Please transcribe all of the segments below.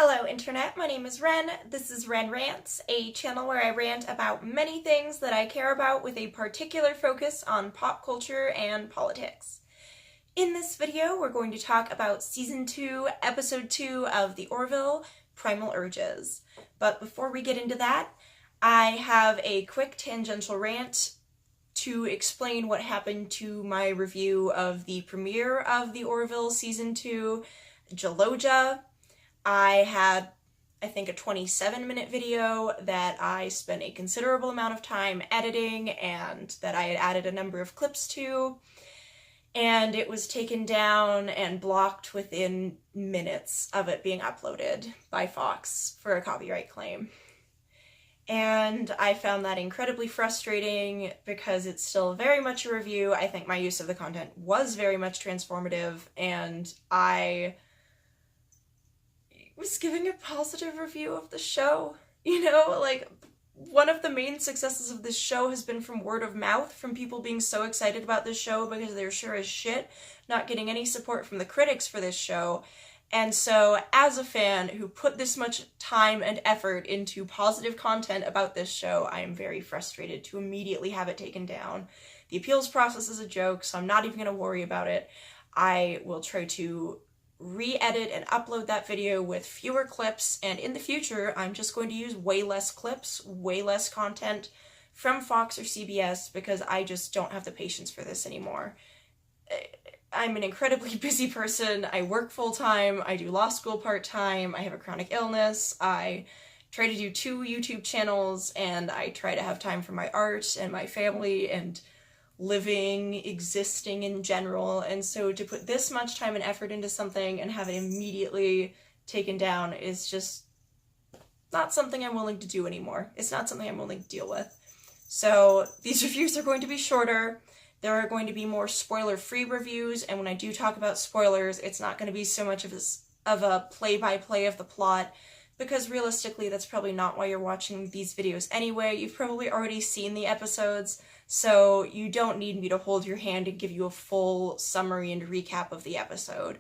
Hello Internet, my name is Ren. This is Ren Rants, a channel where I rant about many things that I care about with a particular focus on pop culture and politics. In this video, we're going to talk about Season 2, Episode 2 of the Orville, Primal Urges. But before we get into that, I have a quick tangential rant to explain what happened to my review of the premiere of the Orville Season 2, Jaloja. I had, I think, a 27-minute video that I spent a considerable amount of time editing and that I had added a number of clips to, and it was taken down and blocked within minutes of it being uploaded by Fox for a copyright claim. And I found that incredibly frustrating because it's still very much a review. I think my use of the content was very much transformative, and I was giving a positive review of the show. You know, like, one of the main successes of this show has been from word of mouth, from people being so excited about this show because they're sure as shit not getting any support from the critics for this show. And so, as a fan who put this much time and effort into positive content about this show, I am very frustrated to immediately have it taken down. The appeals process is a joke, so I'm not even going to worry about it. I will try to re-edit and upload that video with fewer clips, and in the future I'm just going to use way less clips, way less content from Fox or CBS because I just don't have the patience for this anymore. I'm an incredibly busy person. I work full-time, I do law school part-time, I have a chronic illness, I try to do 2 YouTube channels, and I try to have time for my art and my family and living, existing in general, and so to put this much time and effort into something and have it immediately taken down is just not something I'm willing to do anymore. It's not something I'm willing to deal with. So these reviews are going to be shorter. There are going to be more spoiler-free reviews, and when I do talk about spoilers, it's not going to be so much of a play-by-play of the plot, because realistically that's probably not why you're watching these videos anyway. You've probably already seen the episodes, so you don't need me to hold your hand and give you a full summary and recap of the episode.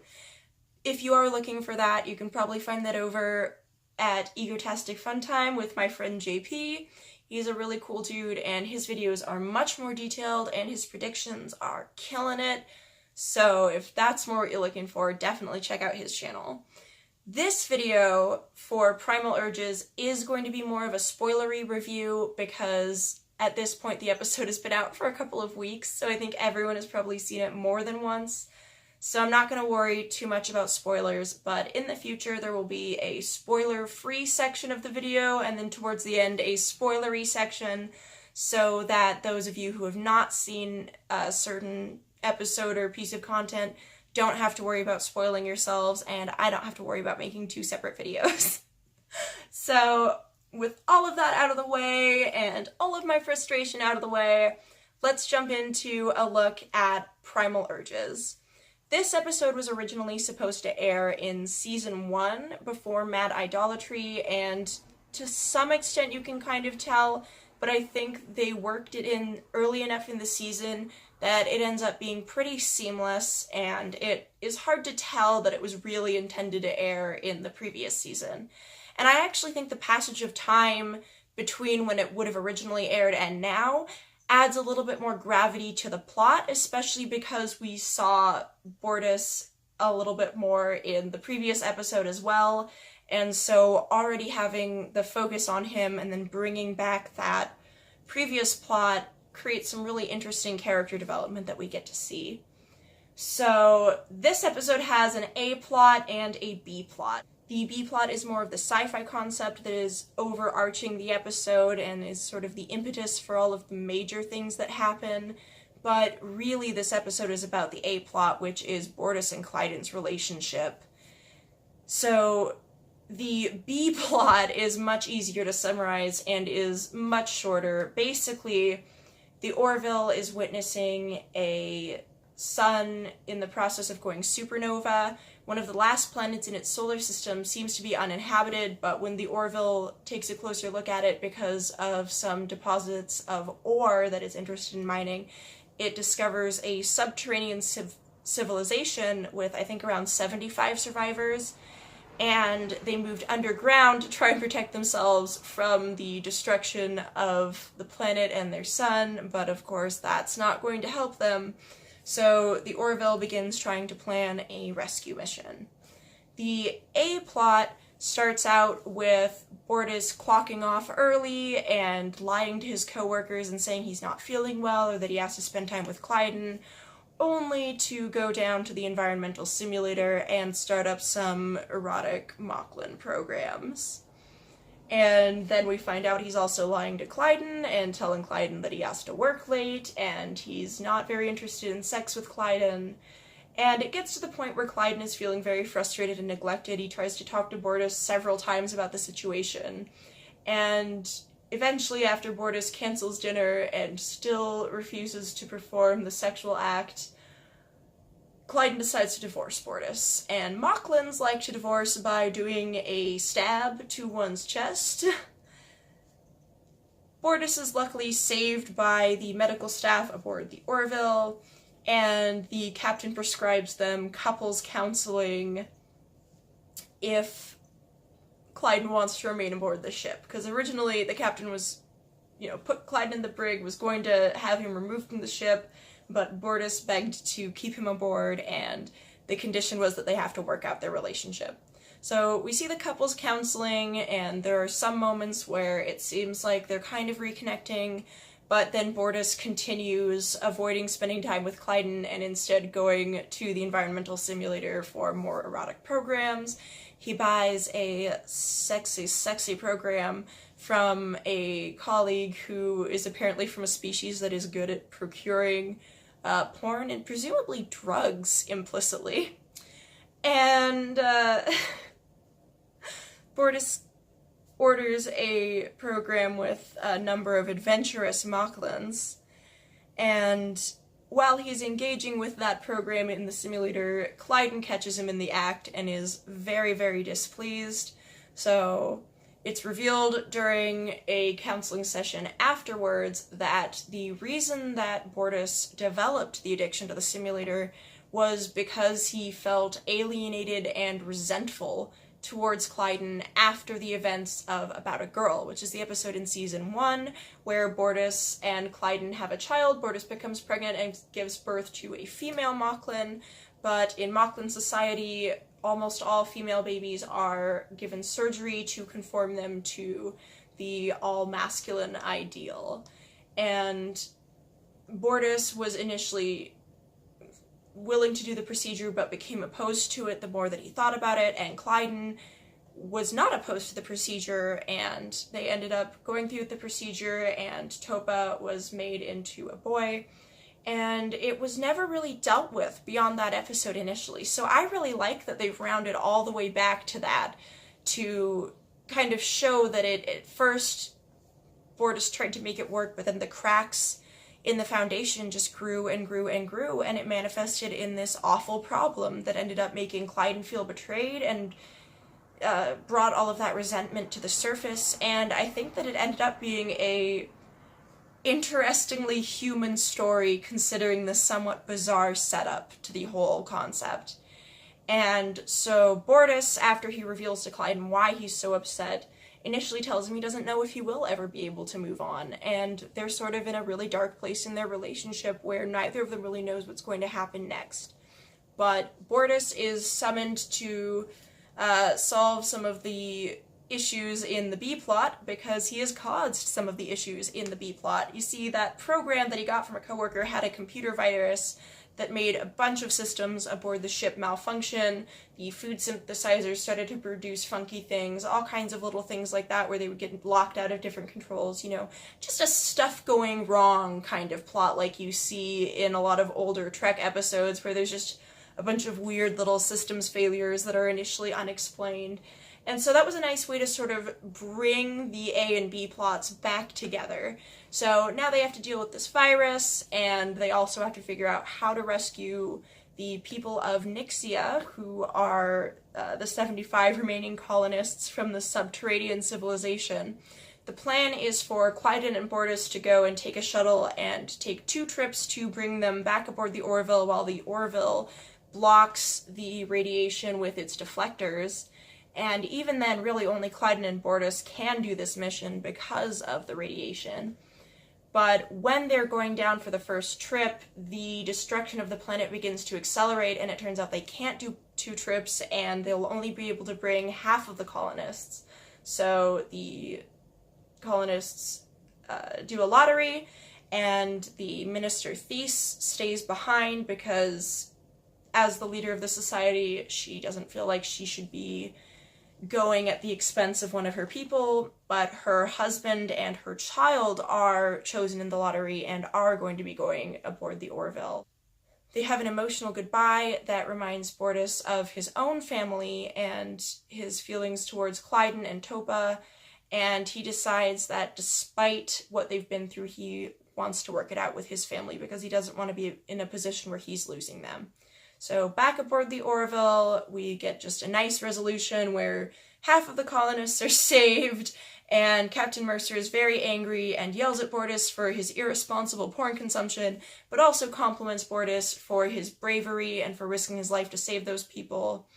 If you are looking for that, you can probably find that over at Egotastic Fun Time with my friend JP. He's a really cool dude, and his videos are much more detailed, and his predictions are killing it. So if that's more what you're looking for, definitely check out his channel. This video for Primal Urges is going to be more of a spoilery review because at this point the episode has been out for a couple of weeks, so I think everyone has probably seen it more than once. So I'm not going to worry too much about spoilers, but in the future there will be a spoiler-free section of the video, and then towards the end a spoilery section, so that those of you who have not seen a certain episode or piece of content don't have to worry about spoiling yourselves, and I don't have to worry about making 2 separate videos. So, with all of that out of the way, and all of my frustration out of the way, let's jump into a look at Primal Urges. This episode was originally supposed to air in Season 1, before Mad Idolatry, and to some extent you can kind of tell, but I think they worked it in early enough in the season that it ends up being pretty seamless, and it is hard to tell that it was really intended to air in the previous season. And I actually think the passage of time between when it would have originally aired and now adds a little bit more gravity to the plot, especially because we saw Bortus a little bit more in the previous episode as well, and so already having the focus on him and then bringing back that previous plot creates some really interesting character development that we get to see. So this episode has an A plot and a B plot. The B plot is more of the sci-fi concept that is overarching the episode and is sort of the impetus for all of the major things that happen, but really this episode is about the A plot, which is Bortus and Clyden's relationship. So the B plot is much easier to summarize and is much shorter. Basically, the Orville is witnessing a sun in the process of going supernova. One of the last planets in its solar system seems to be uninhabited, but when the Orville takes a closer look at it because of some deposits of ore that it's interested in mining, it discovers a subterranean civilization with, I think, around 75 survivors. and they moved underground to try and protect themselves from the destruction of the planet and their sun, but of course that's not going to help them. So the Orville begins trying to plan a rescue mission. The A plot starts out with Bortus clocking off early and lying to his coworkers and saying he's not feeling well or that he has to spend time with Clyden, only to go down to the environmental simulator and start up some erotic Mocklin programs. And then we find out he's also lying to Clyden and telling Clyden that he has to work late and he's not very interested in sex with Clyden. And it gets to the point where Clyden is feeling very frustrated and neglected. He tries to talk to Bortus several times about the situation. And eventually, after Bortus cancels dinner and still refuses to perform the sexual act, Clyden decides to divorce Bortus. And Mocklins like to divorce by doing a stab to one's chest. Bortus is luckily saved by the medical staff aboard the Orville, and the captain prescribes them couples counseling if Clyden wants to remain aboard the ship. Because originally the captain was, put Clyden in the brig, was going to have him removed from the ship, but Bortus begged to keep him aboard, and the condition was that they have to work out their relationship. So we see the couples counseling, and there are some moments where it seems like they're kind of reconnecting, but then Bortus continues avoiding spending time with Clyden and instead going to the environmental simulator for more erotic programs. He buys a sexy program from a colleague who is apparently from a species that is good at procuring porn and presumably drugs implicitly. And Bortus orders a program with a number of adventurous Mocklins, and while he's engaging with that program in the simulator, Clyden catches him in the act and is very, very displeased. So it's revealed during a counseling session afterwards that the reason that Bortus developed the addiction to the simulator was because he felt alienated and resentful towards Clyden after the events of About a Girl, which is the episode in season 1 where Bortus and Clyden have a child. Bortus becomes pregnant and gives birth to a female Mocklin, but in Mocklin society, almost all female babies are given surgery to conform them to the all-masculine ideal. And Bortus was initially willing to do the procedure but became opposed to it the more that he thought about it, and Clyden was not opposed to the procedure, and they ended up going through with the procedure, and Topa was made into a boy, and it was never really dealt with beyond that episode initially. So I really like that they've rounded all the way back to that to kind of show that at first Bortus tried to make it work, but then the cracks in the foundation just grew and grew and grew, and it manifested in this awful problem that ended up making Clyden feel betrayed and brought all of that resentment to the surface. And I think that it ended up being a interestingly human story considering the somewhat bizarre setup to the whole concept. And so Bortus, after he reveals to Clyden why he's so upset, initially tells him he doesn't know if he will ever be able to move on, and they're sort of in a really dark place in their relationship where neither of them really knows what's going to happen next. But Bortus is summoned to solve some of the issues in the B-plot because he has caused some of the issues in the B-plot. You see, that program that he got from a coworker had a computer virus that made a bunch of systems aboard the ship malfunction. The food synthesizers started to produce funky things, all kinds of little things like that where they would get locked out of different controls, just a stuff going wrong kind of plot like you see in a lot of older Trek episodes where there's just a bunch of weird little systems failures that are initially unexplained. And so that was a nice way to sort of bring the A and B plots back together. So now they have to deal with this virus, and they also have to figure out how to rescue the people of Nixia, who are the 75 remaining colonists from the subterranean civilization. The plan is for Clyden and Bortus to go and take a shuttle and take 2 trips to bring them back aboard the Orville while the Orville blocks the radiation with its deflectors. And even then, really only Clyden and Bortus can do this mission because of the radiation. But when they're going down for the first trip, the destruction of the planet begins to accelerate, and it turns out they can't do 2 trips, and they'll only be able to bring half of the colonists. So the colonists do a lottery, and the Minister Thies stays behind because, as the leader of the society, she doesn't feel like she should be going at the expense of one of her people, but her husband and her child are chosen in the lottery and are going to be going aboard the Orville. They have an emotional goodbye that reminds Bortus of his own family and his feelings towards Clyden and Topa, and he decides that despite what they've been through, he wants to work it out with his family because he doesn't want to be in a position where he's losing them. So back aboard the Orville, we get just a nice resolution where half of the colonists are saved, and Captain Mercer is very angry and yells at Bortus for his irresponsible porn consumption, but also compliments Bortus for his bravery and for risking his life to save those people.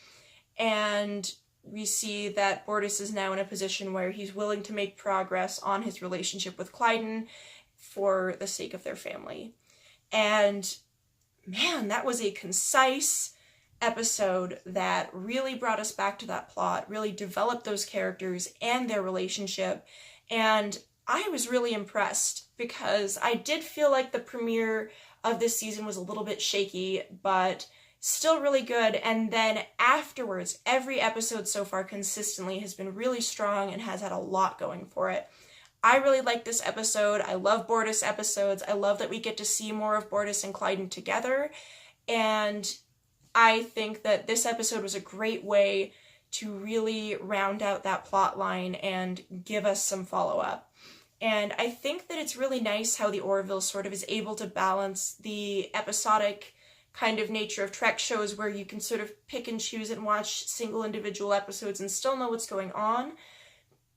And we see that Bortus is now in a position where he's willing to make progress on his relationship with Clyden for the sake of their family. And man, that was a concise episode that really brought us back to that plot, really developed those characters and their relationship, and I was really impressed because I did feel like the premiere of this season was a little bit shaky, but still really good, and then afterwards, every episode so far consistently has been really strong and has had a lot going for it. I really like this episode. I love Bortus episodes. I love that we get to see more of Bortus and Clyden together, and I think that this episode was a great way to really round out that plot line and give us some follow-up. And I think that it's really nice how the Orville sort of is able to balance the episodic kind of nature of Trek shows where you can sort of pick and choose and watch single individual episodes and still know what's going on,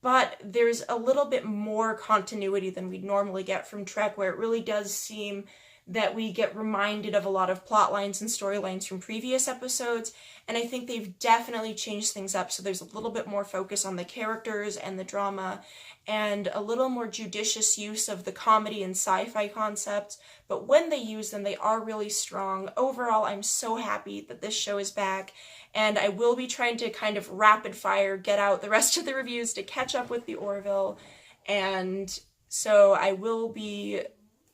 but there's a little bit more continuity than we'd normally get from Trek, where it really does seem that we get reminded of a lot of plot lines and storylines from previous episodes, and I think they've definitely changed things up, so there's a little bit more focus on the characters and the drama, and a little more judicious use of the comedy and sci-fi concepts, but when they use them, they are really strong. Overall, I'm so happy that this show is back, and I will be trying to kind of rapid fire get out the rest of the reviews to catch up with the Orville, and so I will be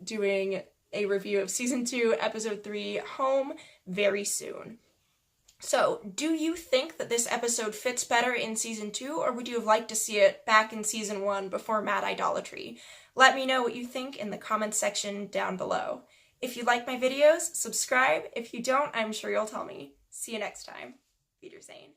doing a review of Season 2, Episode 3, Home, very soon. So, do you think that this episode fits better in Season 2, or would you have liked to see it back in Season 1 before Mad Idolatry? Let me know what you think in the comments section down below. If you like my videos, subscribe. If you don't, I'm sure you'll tell me. See you next time. Wiedersehen.